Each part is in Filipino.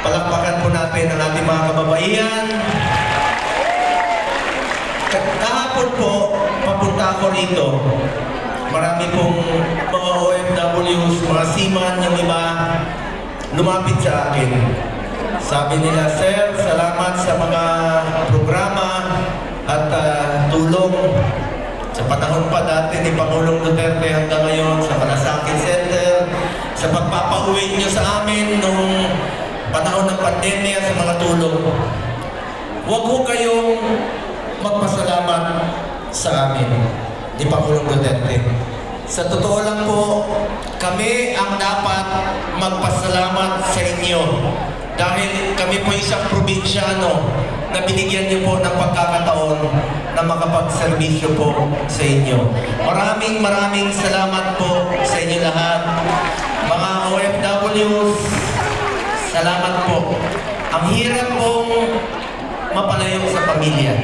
Palakpakan po natin ang ating mga kababaihan. Kahapon po, papunta ako rito. Marami pong mga OFWs, mga seaman, yung iba, lumapit sa akin. Sabi nila, Sir, salamat sa mga programa at tulong. Sa panahon pa dati ni Pangulong Duterte hanggang ngayon, sa Malasakit Center, sa pagpapauwi niyo sa amin nung panahon ng pandemya sa mga tulong. Huwag ho kayong magpasalamat sa amin ni Pangulong Duterte. Sa totoo lang po, kami ang dapat magpasalamat sa inyo dahil kami po isang probinsyano na binigyan niyo po ng pagkakataon na makapagserbisyo po sa inyo. Maraming salamat po sa inyo lahat. Mga OFWs, salamat po. Ang hirap pong mapalayo sa pamilya.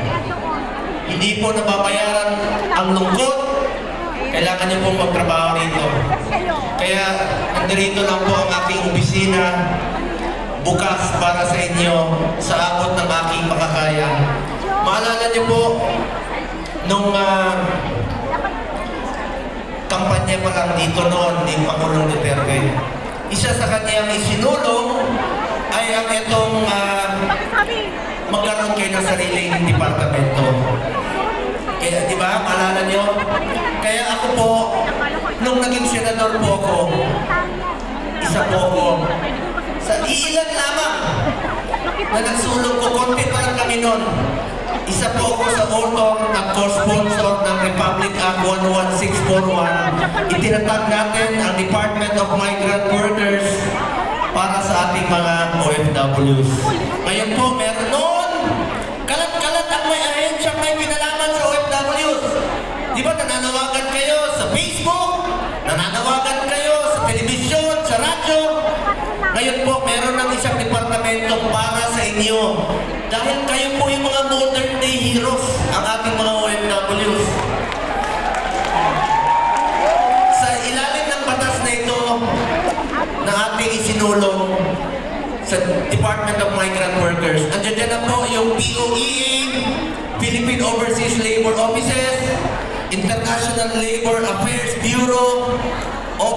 Hindi po nababayaran ang lungkot. Kailangan niyo pong magtrabaho rito. Kaya nandito lang po ang aking opisina bukas para sa inyo sa abot ng aking makakaya. Maalala niyo po nung kampanya pa lang dito noon ni Pangulong Duterte. Isa sa kanyang isinulong ay ang itong magkaroon kayo ng sariling departamento. Kaya, di ba, maalala niyo? Kaya ako po, nung naging senador po ako, isa po ako, sa ilan lamang na nagsulong ko, konti pa lang kami noon. Isa po ako sa author at co-sponsor ng Republic Act 11641. Itinatag natin ang Department of Migrant Workers para sa ating mga OFWs. Ngayon po, meron noon, kalat-kalat ang may ahensya may kinalaman sa OFWs. Di ba nananawagan kayo sa Facebook, nananawagan kayo sa telebisyon, sa radyo. Ngayon po, meron ng isang departamento para sa inyo. Dahil kayo po yung mga modern day heroes, ang ating mga OFWs. Sa ilalim ng batas na ito, na ating isinulong sa Department of Migrant Workers, andiyan na po yung POEA, Philippine Overseas Labor Offices, International Labor Affairs Bureau,